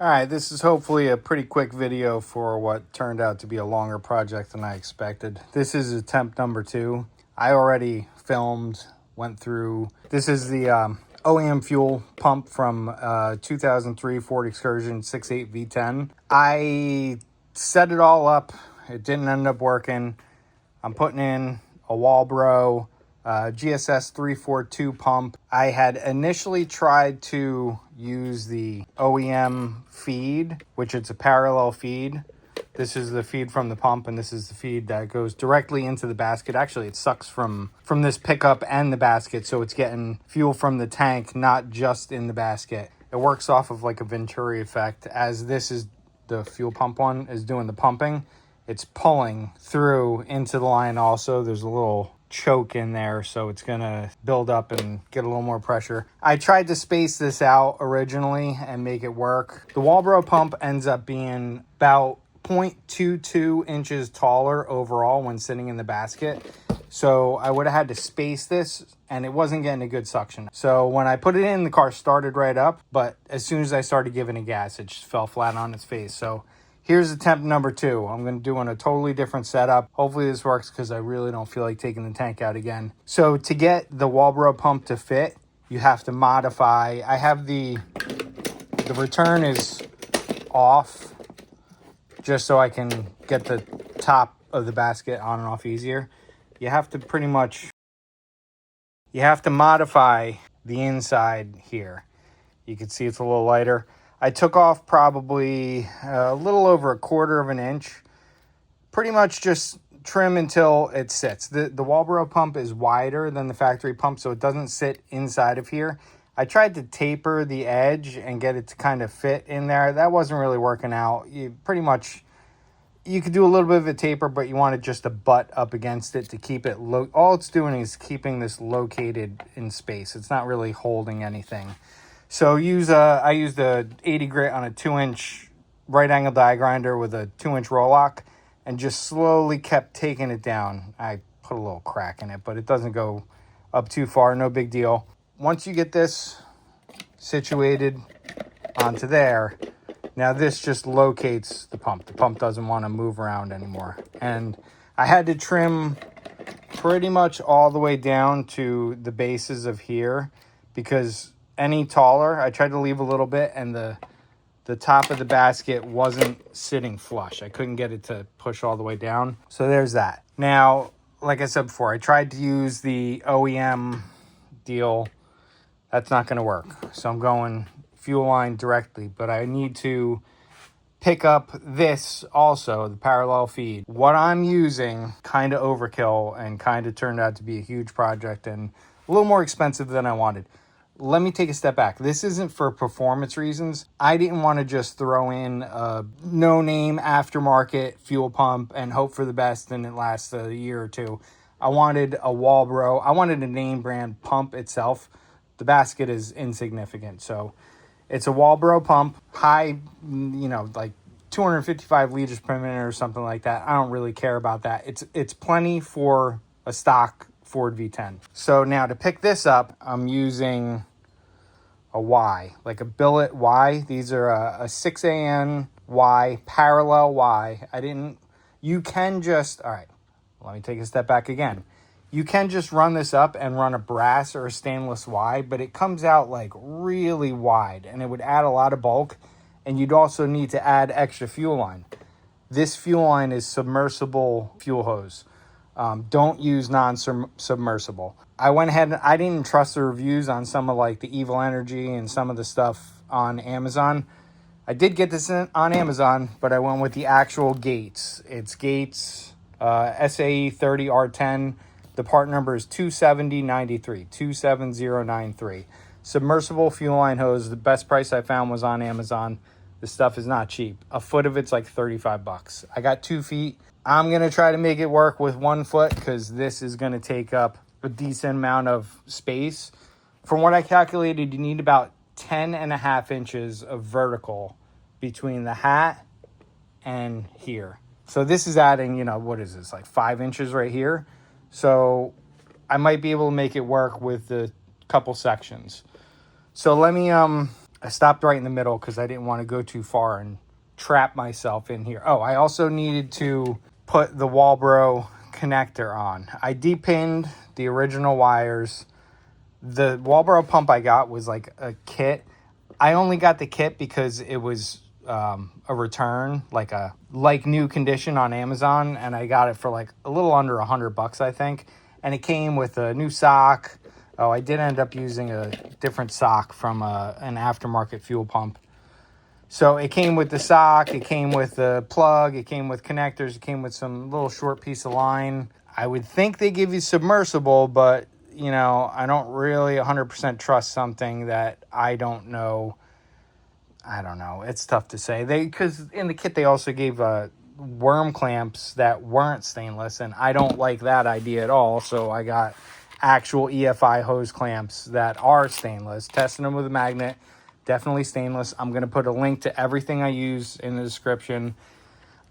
All right, this is hopefully a pretty quick video for what turned out to be a longer project than I expected. This is attempt number 2. I already filmed, went through. This is the OEM fuel pump from 2003 Ford Excursion 68 V10. I set it all up. It didn't end up working. I'm putting in a Walbro GSS342 pump. I had initially tried to use the OEM feed, which it's a parallel feed. This is the feed from the pump, and this is the feed that goes directly into the basket. Actually, it sucks from this pickup and the basket, so it's getting fuel from the tank, not just in the basket. It works off of like a Venturi effect, as this is the fuel pump one is doing the pumping. It's pulling through into the line also. There's a little choke in there, so it's gonna build up and get a little more pressure. I tried to space this out originally and make it work. The Walbro pump ends up being about 0.22 inches taller overall when sitting in the basket. So I would have had to space this, and it wasn't getting a good suction. So when I put it in, the car started right up, but as soon as I started giving it gas, it just fell flat on its face. So here's attempt number 2. I'm going to do on a totally different setup. Hopefully this works because I really don't feel like taking the tank out again. So to get the Walbro pump to fit, you have to modify. I have the return is off just so I can get the top of the basket on and off easier. You have to modify the inside here. You can see it's a little lighter. I took off probably a little over a quarter of an inch. Pretty much just trim until it sits. The Walbro pump is wider than the factory pump, so it doesn't sit inside of here. I tried to taper the edge and get it to kind of fit in there. That wasn't really working out. You could do a little bit of a taper, but you want it just to butt up against it to keep it low. All it's doing is keeping this located in space. It's not really holding anything. So I used a 80 grit on a 2-inch right angle die grinder with a 2-inch roll lock and just slowly kept taking it down. I put a little crack in it, but it doesn't go up too far. No big deal. Once you get this situated onto there, now this just locates the pump. The pump doesn't want to move around anymore. And I had to trim pretty much all the way down to the bases of here because any taller, I tried to leave a little bit, and the top of the basket wasn't sitting flush. I couldn't get it to push all the way down. So there's that. Now, like I said before, I tried to use the OEM deal. That's not going to work. So I'm going fuel line directly, but I need to pick up this also, the parallel feed. What I'm using, kind of overkill and kind of turned out to be a huge project and a little more expensive than I wanted. Let me take a step back. This isn't for performance reasons. I didn't want to just throw in a no-name aftermarket fuel pump and hope for the best and it lasts a year or two. I wanted a Walbro. I wanted a name brand pump itself. The basket is insignificant. So it's a Walbro pump, high, like 255 liters per minute or something like that. I don't really care about that. It's plenty for a stock Ford V10. So now to pick this up, I'm using a Y, like a billet Y. These are a 6AN Y, parallel Y. You can just, all right, let me take a step back again. You can just run this up and run a brass or a stainless Y, but it comes out like really wide and it would add a lot of bulk, and you'd also need to add extra fuel line. This fuel line is submersible fuel hose. Don't use non-submersible. I went ahead and I didn't trust the reviews on some of like the Evil Energy and some of the stuff on Amazon. I did get this on Amazon, but I went with the actual Gates. It's Gates SAE 30R10. The part number is 27093, 27093. Submersible fuel line hose. The best price I found was on Amazon. This stuff is not cheap. A foot of it's like $35. I got 2 feet. I'm going to try to make it work with 1 foot because this is going to take up a decent amount of space. From what I calculated, you need about 10.5 inches of vertical between the hat and here. So this is adding, what is this, like 5 inches right here? So I might be able to make it work with the couple sections. So let me, I I stopped right in the middle because I didn't want to go too far and trap myself in here. Oh, I also needed to put the Walbro connector on. I depinned the original wires. The Walbro pump I got was like a kit. I only got the kit because it was a return, like new condition on Amazon, and I got it for like a little under $100, I think. And it came with a new sock. Oh, I did end up using a different sock from an aftermarket fuel pump. So it came with the sock, it came with the plug, it came with connectors, it came with some little short piece of line. I would think they give you submersible, but you know, I don't really 100% trust something that I don't know. I don't know. It's tough to say. Because in the kit they also gave worm clamps that weren't stainless, and I don't like that idea at all. So I got actual EFI hose clamps that are stainless. Testing them with a magnet, definitely stainless. I'm going to put a link to everything I use in the description.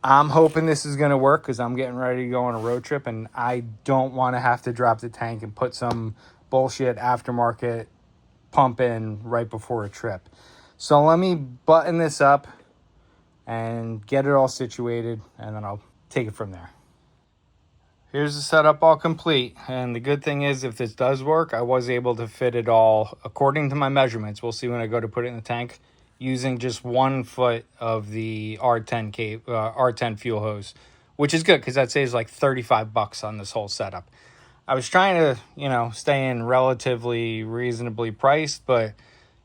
I'm hoping this is going to work because I'm getting ready to go on a road trip, and I don't want to have to drop the tank and put some bullshit aftermarket pump in right before a trip. So let me button this up and get it all situated, and then I'll take it from there. Here's the setup all complete, and the good thing is if this does work, I was able to fit it all according to my measurements. We'll see when I go to put it in the tank, using just 1 foot of the R10 fuel hose, which is good because that saves like $35 on this whole setup. I was trying to, you know, stay in relatively reasonably priced, but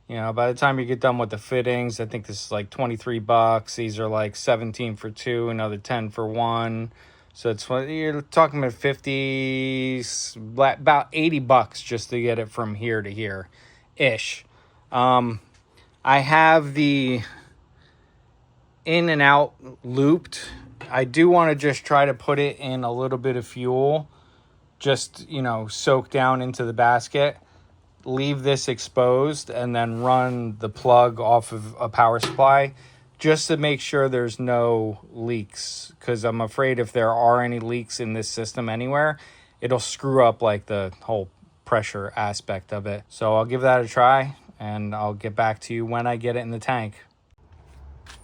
you know, by the time you get done with the fittings, I think this is like $23. These are like 17 for 2, another 10 for 1. So it's, you're talking about about $80 just to get it from here to here ish. I have the in and out looped. I do want to just try to put it in a little bit of fuel, just, you know, soak down into the basket, leave this exposed, and then run the plug off of a power supply just to make sure there's no leaks, because I'm afraid if there are any leaks in this system anywhere, it'll screw up like the whole pressure aspect of it. So I'll give that a try, and I'll get back to you when I get it in the tank.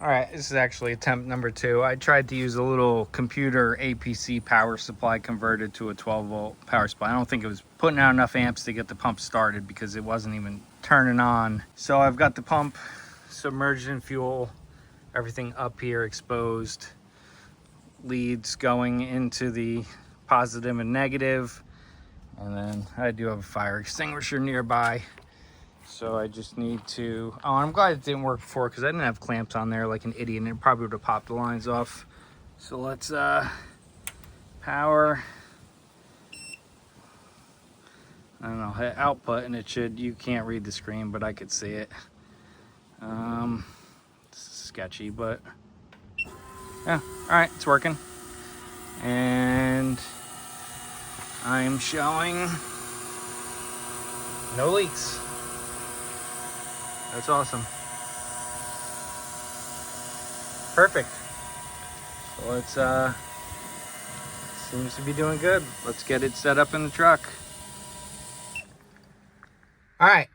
All right, this is actually attempt number 2. I tried to use a little computer APC power supply converted to a 12-volt power supply. I don't think it was putting out enough amps to get the pump started because it wasn't even turning on. So I've got the pump submerged in fuel, everything up here exposed, leads going into the positive and negative, and then I do have a fire extinguisher nearby. So I just need to, oh, I'm glad it didn't work before because I didn't have clamps on there like an idiot, and it probably would have popped the lines off. So let's power, I don't know, hit output, and it should, you can't read the screen, but I could see it. This is sketchy, but yeah, all right, it's working. And I'm showing no leaks. That's awesome. Perfect. So let's, seems to be doing good. Let's get it set up in the truck. All right,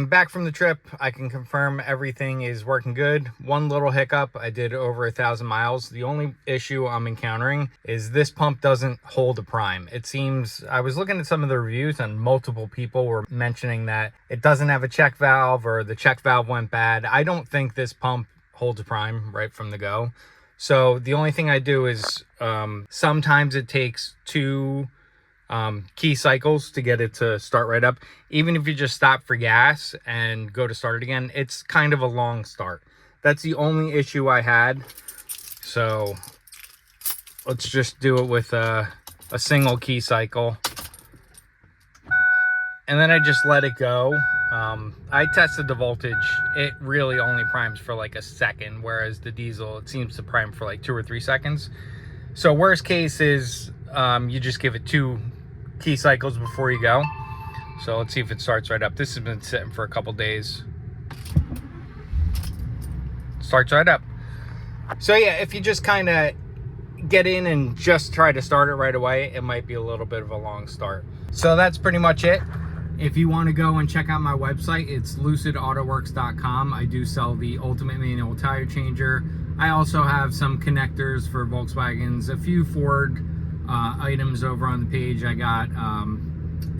back from the trip. I can confirm everything is working good. One little hiccup, I did over 1,000 miles. The only issue I'm encountering is this pump doesn't hold a prime. It seems, I was looking at some of the reviews and multiple people were mentioning that it doesn't have a check valve or the check valve went bad. I don't think this pump holds a prime right from the go. So the only thing I do is sometimes it takes 2 key cycles to get it to start right up. Even if you just stop for gas and go to start it again, it's kind of a long start. That's the only issue I had. So let's just do it with a single key cycle, and then I just let it go. I tested the voltage. It really only primes for like a second, whereas the diesel, it seems to prime for like 2 or 3 seconds. So worst case is you just give it 2 key cycles before you go. So let's see if it starts right up. This has been sitting for a couple days. Starts right up. So yeah, if you just kind of get in and just try to start it right away, it might be a little bit of a long start. So that's pretty much it. If you want to go and check out my website, it's lucidautowerks.com. I do sell the ultimate manual tire changer. I also have some connectors for Volkswagens, a few Ford items over on the page. I got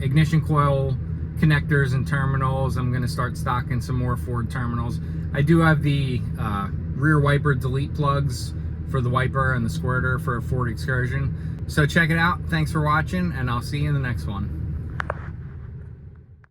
ignition coil connectors and terminals. I'm going to start stocking some more Ford terminals. I do have the rear wiper delete plugs for the wiper and the squirter for a Ford Excursion. So check it out. Thanks for watching, and I'll see you in the next one.